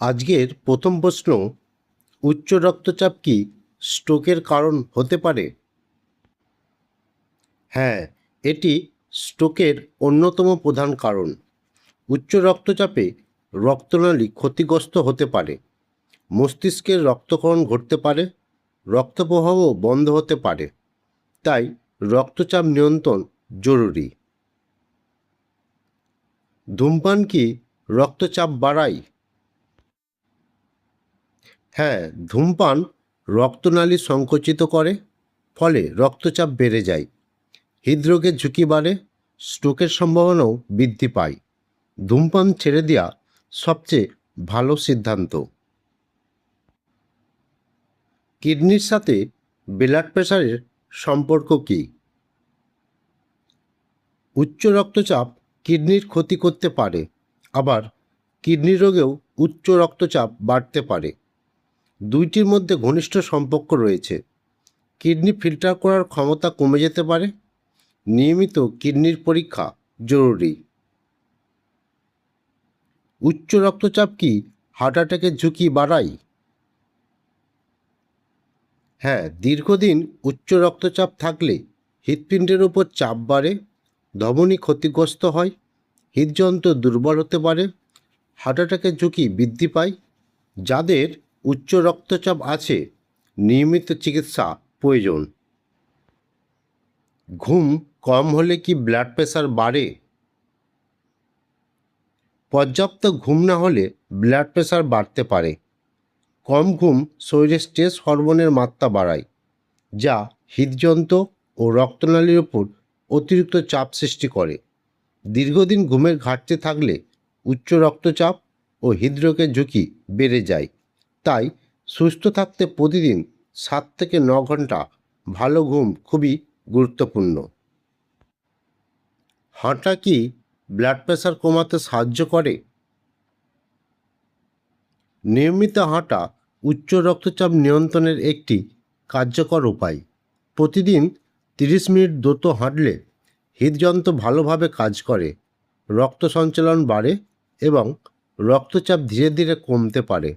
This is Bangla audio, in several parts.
আজকের প্রথম প্রশ্ন, উচ্চ রক্তচাপ কি স্ট্রোকের কারণ হতে পারে? হ্যাঁ, এটি স্ট্রোকের অন্যতম প্রধান কারণ। উচ্চ রক্তচাপে রক্তনালী ক্ষতিগ্রস্ত হতে পারে, মস্তিষ্কের রক্তক্ষরণ ঘটতে পারে, রক্তপ্রবাহ বন্ধ হতে পারে। তাই রক্তচাপ নিয়ন্ত্রণ জরুরি। ধূমপান কি রক্তচাপ বাড়ায়? হ্যাঁ, ধূমপান রক্তনালী সংকুচিত করে, ফলে রক্তচাপ বেড়ে যায়, হৃদরোগের ঝুঁকি বাড়ে, স্ট্রোকের সম্ভাবনাও বৃদ্ধি পায়। ধূমপান ছেড়ে দেওয়া সবচেয়ে ভালো সিদ্ধান্ত। কিডনির সাথে ব্লাড প্রেশারের সম্পর্ক কী? উচ্চ রক্তচাপ কিডনির ক্ষতি করতে পারে, আবার কিডনি রোগেও উচ্চ রক্তচাপ বাড়তে পারে। দুইটির মধ্যে ঘনিষ্ঠ সম্পর্ক রয়েছে। কিডনি ফিল্টার করার ক্ষমতা কমে যেতে পারে। নিয়মিত কিডনির পরীক্ষা জরুরি। উচ্চ রক্তচাপ কি হার্ট অ্যাটাকের ঝুঁকি বাড়ায়? হ্যাঁ, দীর্ঘদিন উচ্চ রক্তচাপ থাকলে হৃৎপিণ্ডের উপর চাপ বাড়ে, ধমনী ক্ষতিগ্রস্ত হয়, হৃদযন্ত্র দুর্বল হতে পারে, হার্ট অ্যাটাকের ঝুঁকি বৃদ্ধি পায়। যাদের উচ্চ রক্তচাপ আছে, নিয়মিত চিকিৎসা প্রয়োজন। ঘুম কম হলে কি ব্লাড প্রেশার বাড়ে? পর্যাপ্ত ঘুম না হলে ব্লাড প্রেশার বাড়তে পারে। কম ঘুম শরীরে স্ট্রেস হরমোনের মাত্রা বাড়ায়, যা হৃদযন্ত্র ও রক্তনালীর উপর অতিরিক্ত চাপ সৃষ্টি করে। দীর্ঘদিন ঘুমের ঘাটতি থাকলে উচ্চ রক্তচাপ ও হৃদরোগের ঝুঁকি বেড়ে যায়। তাই সুস্থ থাকতে প্রতিদিন 7 থেকে 9 ঘন্টা ভালো ঘুম খুবই গুরুত্বপূর্ণ। হাঁটা কি ব্লাড প্রেশার কমাতে সাহায্য করে? নিয়মিত হাঁটা উচ্চ রক্তচাপ নিয়ন্ত্রণের একটি কার্যকর উপায়। প্রতিদিন 30 মিনিট দ্রুত হাঁটলে হৃদযন্ত্র ভালোভাবে কাজ করে, রক্ত সঞ্চালন বাড়ে এবং রক্তচাপ ধীরে ধীরে কমতে পারে।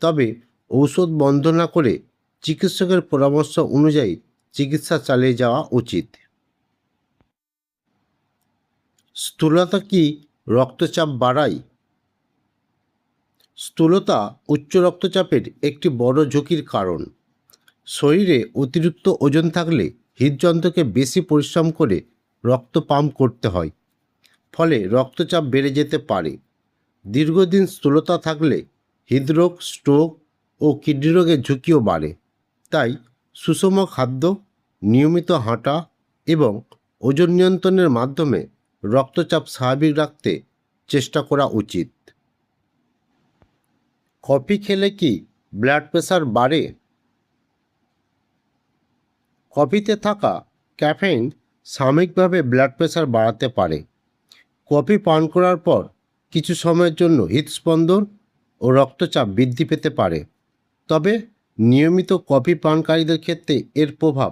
তবে ঔষধ বন্ধ না করে চিকিৎসকের পরামর্শ অনুযায়ী চিকিৎসা চালিয়ে যাওয়া উচিত। স্থূলতা কি রক্তচাপ বাড়ায়? স্থূলতা উচ্চ রক্তচাপের একটি বড় ঝুঁকির কারণ। শরীরে অতিরিক্ত ওজন থাকলে হৃদযন্ত্রকে বেশি পরিশ্রম করে রক্ত পাম্প করতে হয়, ফলে রক্তচাপ বেড়ে যেতে পারে। দীর্ঘদিন স্থূলতা থাকলে হৃদরোগ, স্ট্রোক ও কিডনি রোগের ঝুঁকিও বাড়ে। তাই সুষম খাদ্য, নিয়মিত হাঁটা এবং ওজন নিয়ন্ত্রণের মাধ্যমে রক্তচাপ স্বাভাবিক রাখতে চেষ্টা করা উচিত। কফি খেলে কি ব্লাড প্রেশার বাড়ে? কফিতে থাকা ক্যাফেইন সাময়িকভাবে ব্লাড প্রেশার বাড়াতে পারে। কফি পান করার পর কিছু সময়ের জন্য হৃদস্পন্দন ও রক্তচাপ বৃদ্ধি পেতে পারে। তবে নিয়মিত কফি পানকারীদের ক্ষেত্রে এর প্রভাব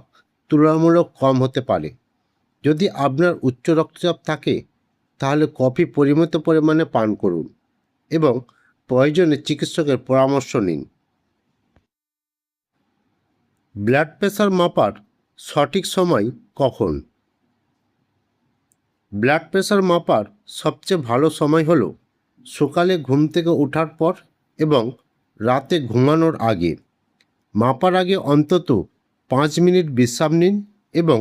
তুলনামূলক কম হতে পারে। যদি আপনার উচ্চ রক্তচাপ থাকে, তাহলে কফি পরিমিত পরিমাণে পান করুন এবং প্রয়োজনে চিকিৎসকের পরামর্শ নিন। ব্লাড প্রেশার মাপার সঠিক সময় কখন? ব্লাড প্রেশার মাপার সবচেয়ে ভালো সময় হলো সকালে ঘুম থেকে ওঠার পর এবং রাতে ঘুমানোর আগে। মাপার আগে অন্তত 5 মিনিট বিশ্রাম নিন এবং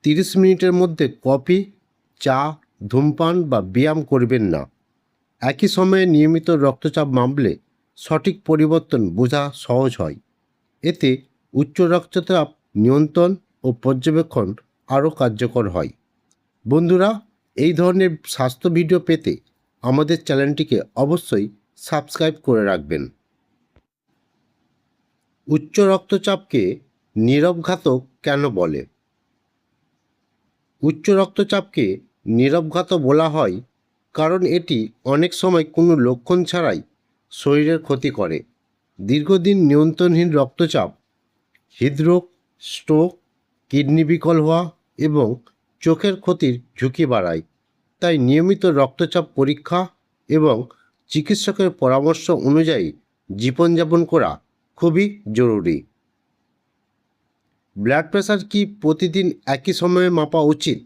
30 মিনিটের মধ্যে কফি, চা, ধূমপান বা ব্যায়াম করবেন না। একই সময়ে নিয়মিত রক্তচাপ মাপলে সঠিক পরিবর্তন বোঝা সহজ হয়। এতে উচ্চ রক্তচাপ নিয়ন্ত্রণ ও পর্যবেক্ষণ আরও কার্যকর হয়। বন্ধুরা, এই ধরনের স্বাস্থ্য ভিডিও পেতে আমাদের চ্যানেলটিকে অবশ্যই সাবস্ক্রাইব করে রাখবেন। উচ্চ রক্তচাপকে নীরব ঘাতক কেন বলে? উচ্চ রক্তচাপকে নীরব ঘাতক বলা হয় কারণ এটি অনেক সময় কোনো লক্ষণ ছাড়াই শরীরের ক্ষতি করে। দীর্ঘদিন নিয়ন্ত্রণহীন রক্তচাপ হৃদরোগ, স্ট্রোক, কিডনি বিকল হওয়া এবং চোখের ক্ষতির ঝুঁকি বাড়ায়। তাই নিয়মিত রক্তচাপ পরীক্ষা এবং চিকিৎসকের পরামর্শ অনুযায়ী জীবনযাপন করা খুবই জরুরি। ব্লাড প্রেশার কি প্রতিদিন একই সময়ে মাপা উচিত?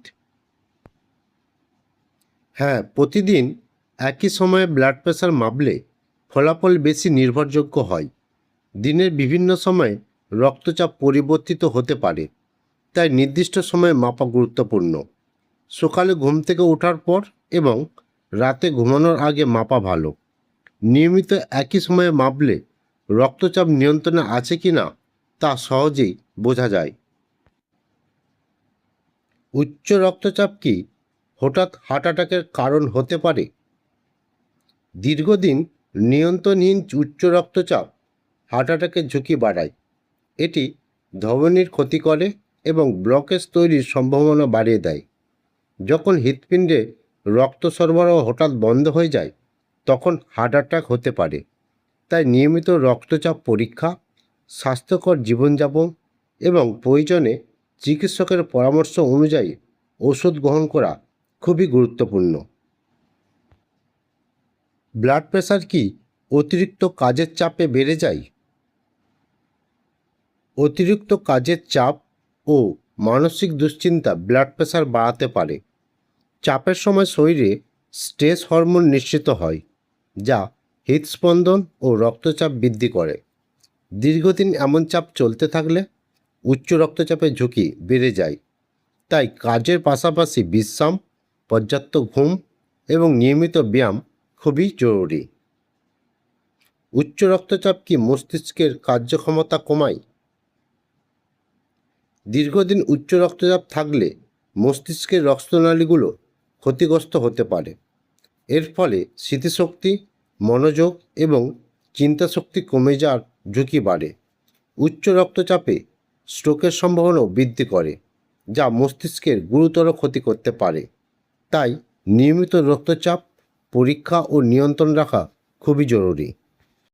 হ্যাঁ, প্রতিদিন একই সময়ে ব্লাড প্রেশার মাপলে ফলাফল বেশি নির্ভরযোগ্য হয়। দিনের বিভিন্ন সময়ে রক্তচাপ পরিবর্তিত হতে পারে, তাই নির্দিষ্ট সময়ে মাপা গুরুত্বপূর্ণ। সকালে ঘুম থেকে ওঠার পর এবং রাতে ঘুমানোর আগে মাপা ভালো। নিয়মিত একই সময়ে মাপলে রক্তচাপ নিয়ন্ত্রণে আছে কি না তা সহজেই বোঝা যায়। উচ্চ রক্তচাপ কি হঠাৎ হার্ট অ্যাটাকের কারণ হতে পারে? দীর্ঘদিন নিয়ন্ত্রণহীন উচ্চ রক্তচাপ হার্ট অ্যাটাকের ঝুঁকি বাড়ায়। এটি ধমনির ক্ষতি করে এবং ব্লকেজ তৈরির সম্ভাবনা বাড়িয়ে দেয়। যখন হৃৎপিণ্ডে রক্ত সরবরাহ হঠাৎ বন্ধ হয়ে যায় তখন হার্ট অ্যাটাক হতে পারে। তাই নিয়মিত রক্তচাপ পরীক্ষা, স্বাস্থ্যকর জীবনযাপন এবং প্রয়োজনে চিকিৎসকের পরামর্শ অনুযায়ী ওষুধ গ্রহণ করা খুবই গুরুত্বপূর্ণ। ব্লাড প্রেশার কি অতিরিক্ত কাজের চাপে বেড়ে যায়? অতিরিক্ত কাজের চাপ ও মানসিক দুশ্চিন্তা ব্লাড প্রেশার বাড়াতে পারে। চাপের সময় শরীরে স্ট্রেস হরমোন নিঃসৃত হয়, যা হৃদস্পন্দন ও রক্তচাপ বৃদ্ধি করে। দীর্ঘদিন এমন চাপ চলতে থাকলে উচ্চ রক্তচাপের ঝুঁকি বেড়ে যায়। তাই কাজের পাশাপাশি বিশ্রাম, পর্যাপ্ত ঘুম এবং নিয়মিত ব্যায়াম খুবই জরুরি। উচ্চ রক্তচাপ কি মস্তিষ্কের কার্যক্ষমতা কমায়? দীর্ঘদিন উচ্চ রক্তচাপ থাকলে মস্তিষ্কের রক্তনালীগুলো ক্ষতিগ্রস্ত হতে পারে। এর ফলে স্মৃতিশক্তি, মনোযোগ এবং চিন্তাশক্তি কমে যাওয়ার ঝুঁকি বাড়ে। উচ্চ রক্তচাপে স্ট্রোকের সম্ভাবনাও বৃদ্ধি করে, যা মস্তিষ্কের গুরুতর ক্ষতি করতে পারে। তাই নিয়মিত রক্তচাপ পরীক্ষা ও নিয়ন্ত্রণ রাখা খুবই জরুরি।